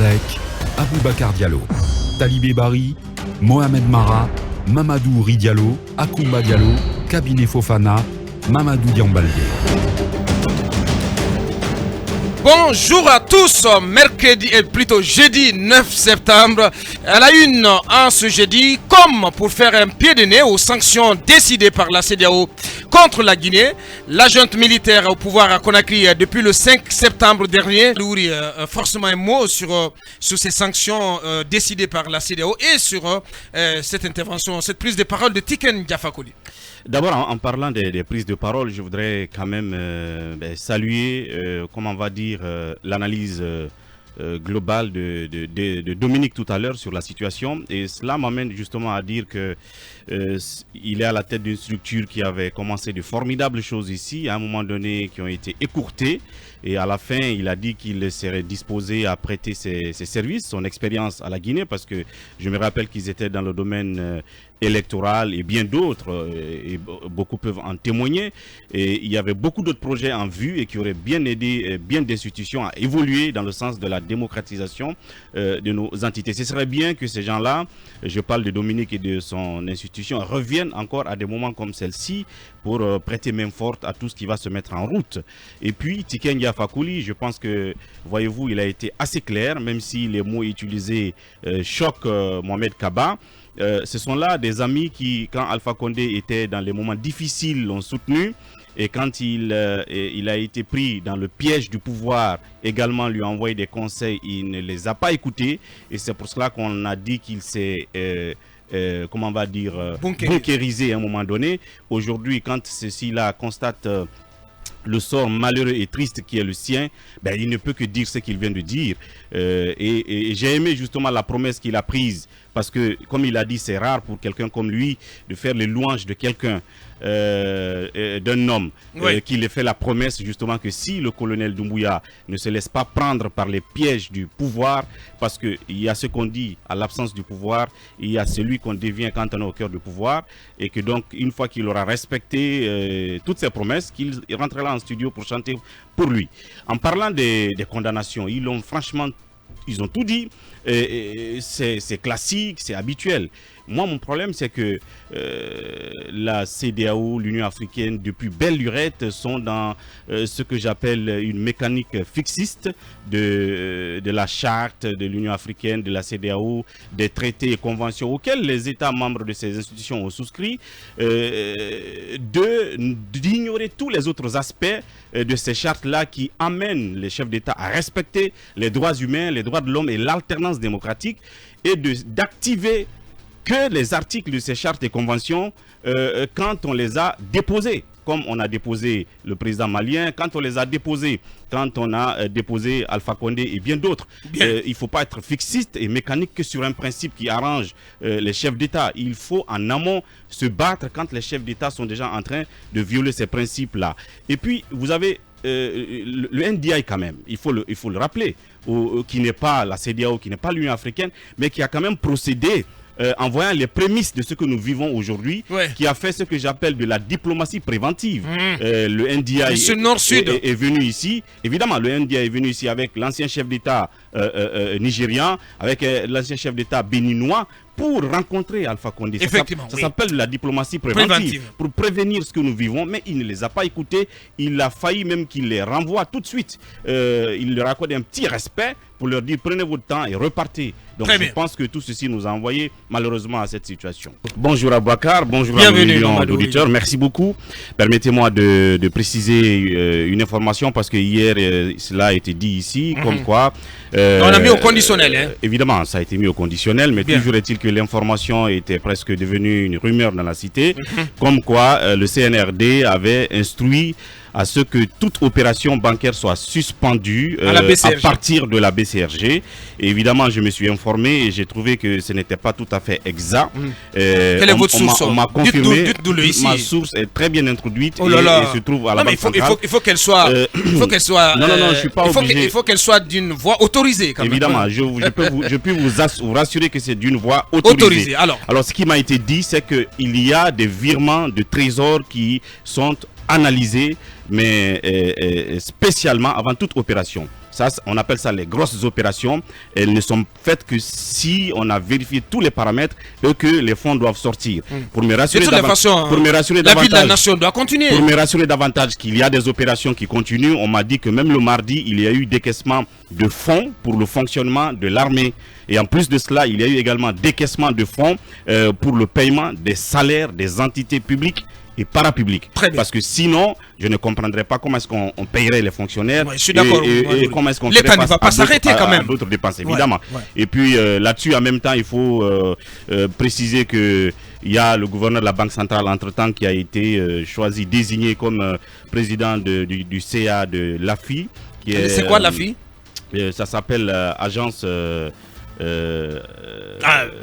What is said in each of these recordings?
avec Aboubacar Diallo, Talibé Bari, Mohamed Mara, Mamadou Ridiallo, Akoumba Diallo, Kabinet Fofana, Mamadou Diambalde. Bonjour à tous, mercredi et plutôt jeudi 9 septembre, à la une en ce jeudi, comme pour faire un pied de nez aux sanctions décidées par la CEDEAO contre la Guinée, la junte militaire au pouvoir à Conakry depuis le 5 septembre dernier, Louri forcément un mot sur ces sanctions décidées par la CEDEAO et sur cette intervention, cette prise de parole de Tiken Jah Fakoly. D'abord, en parlant des prises de parole, je voudrais quand même saluer, comment on va dire, l'analyse globale de Dominique tout à l'heure sur la situation. Et cela m'amène justement à dire que il est à la tête d'une structure qui avait commencé de formidables choses ici, à un moment donné, qui ont été écourtées. Et à la fin, il a dit qu'il serait disposé à prêter ses services, son expérience à la Guinée, parce que je me rappelle qu'ils étaient dans le domaine électoral et bien d'autres, et beaucoup peuvent en témoigner. Et il y avait beaucoup d'autres projets en vue et qui auraient bien aidé bien d'institutions à évoluer dans le sens de la démocratisation de nos entités. Ce serait bien que ces gens-là, je parle de Dominique et de son institution, reviennent encore à des moments comme celle-ci pour prêter main forte à tout ce qui va se mettre en route. Et puis, Tiken Jah Fakoly, je pense que, voyez-vous, il a été assez clair, même si les mots utilisés choquent Mohamed Kaba. Ce sont là des amis qui, quand Alpha Condé était dans les moments difficiles, l'ont soutenu. Et quand il a été pris dans le piège du pouvoir, également lui a envoyé des conseils, il ne les a pas écoutés. Et c'est pour cela qu'on a dit qu'il s'est... comment on va dire, bunkérisé à un moment donné. Aujourd'hui, quand ceci-là constate le sort malheureux et triste qui est le sien, ben, il ne peut que dire ce qu'il vient de dire. Et j'ai aimé justement la promesse qu'il a prise, parce que, comme il a dit, c'est rare pour quelqu'un comme lui de faire les louanges de quelqu'un, d'un homme, qu'il ait fait la promesse justement que si le colonel Doumbouya ne se laisse pas prendre par les pièges du pouvoir, parce qu'il y a ce qu'on dit à l'absence du pouvoir, il y a celui qu'on devient quand on est au cœur du pouvoir, et que donc une fois qu'il aura respecté toutes ses promesses, qu'il rentrera en studio pour chanter pour lui. En parlant des condamnations, ils ont tout dit, c'est classique, c'est habituel. Moi, mon problème, c'est que la CEDEAO, l'Union africaine, depuis belle lurette, sont dans ce que j'appelle une mécanique fixiste de la charte de l'Union africaine, de la CEDEAO, des traités et conventions auxquels les États membres de ces institutions ont souscrit, d'ignorer tous les autres aspects de ces chartes-là qui amènent les chefs d'État à respecter les droits humains, les droits de l'homme et l'alternance démocratique, et d'activer que les articles de ces chartes et conventions quand on les a déposés, comme on a déposé le président malien, quand on les a déposés, quand on a déposé Alpha Condé et bien d'autres. Il ne faut pas être fixiste et mécanique que sur un principe qui arrange les chefs d'État. Il faut en amont se battre quand les chefs d'État sont déjà en train de violer ces principes-là. Et puis, vous avez le NDI quand même, il faut le rappeler, qui n'est pas la CEDEAO, qui n'est pas l'Union africaine, mais qui a quand même procédé en voyant les prémices de ce que nous vivons aujourd'hui, qui a fait ce que j'appelle de la diplomatie préventive. Le NDI est venu ici. Évidemment, le NDI est venu ici avec l'ancien chef d'État nigérian, avec l'ancien chef d'État béninois, pour rencontrer Alpha Condé. Ça s'appelle de la diplomatie préventive, pour prévenir ce que nous vivons, mais il ne les a pas écoutés. Il a failli même qu'il les renvoie tout de suite. Il leur accorde un petit respect pour leur dire prenez votre temps et repartez. Donc je pense que tout ceci nous a envoyé malheureusement à cette situation. Bonjour Aboubacar, bonjour à nos millions d'auditeurs, merci beaucoup. Permettez-moi de préciser une information, parce que hier cela a été dit ici, comme quoi... on a mis au conditionnel. Évidemment, ça a été mis au conditionnel, mais toujours est-il que l'information était presque devenue une rumeur dans la cité, comme quoi le CNRD avait instruit à ce que toute opération bancaire soit suspendue à partir de la BCRG. Et évidemment, je me suis informé et j'ai trouvé que ce n'était pas tout à fait exact. Quelle est votre source? On m'a confirmé, ma source est très bien introduite et se trouve à la Banque centrale. Il faut qu'elle soit... non, je suis pas obligé. Il faut qu'elle soit d'une voie autorisée. Quand évidemment, je peux vous rassurer que c'est d'une voie autorisée. Alors, ce qui m'a été dit, c'est qu'il y a des virements de trésor qui sont analysés, mais spécialement avant toute opération. Ça, on appelle ça les grosses opérations. Elles ne sont faites que si on a vérifié tous les paramètres et que les fonds doivent sortir. Pour me rassurer la vie de la nation doit continuer. Pour me rassurer davantage qu'il y a des opérations qui continuent, on m'a dit que même le mardi, il y a eu décaissement de fonds pour le fonctionnement de l'armée. Et en plus de cela, il y a eu également décaissement de fonds pour le paiement des salaires des entités publiques et parapubliques. Parce que sinon, je ne comprendrais pas comment est-ce qu'on payerait les fonctionnaires. Ouais, je suis d'accord. Et comment est-ce qu'on l'État ne va pas s'arrêter quand même. D'autres dépenses, évidemment. Et puis là-dessus, en même temps, il faut préciser que il y a le gouverneur de la Banque centrale, entre-temps, qui a été choisi, désigné comme président du CA de l'AFI. C'est quoi l'AFI? Ça s'appelle Agence...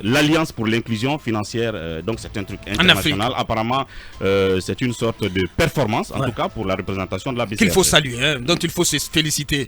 l'Alliance pour l'inclusion financière, donc c'est un truc international. Apparemment, c'est une sorte de performance, en tout cas pour la représentation de la BCRC. Qu'il faut saluer, dont il faut se féliciter.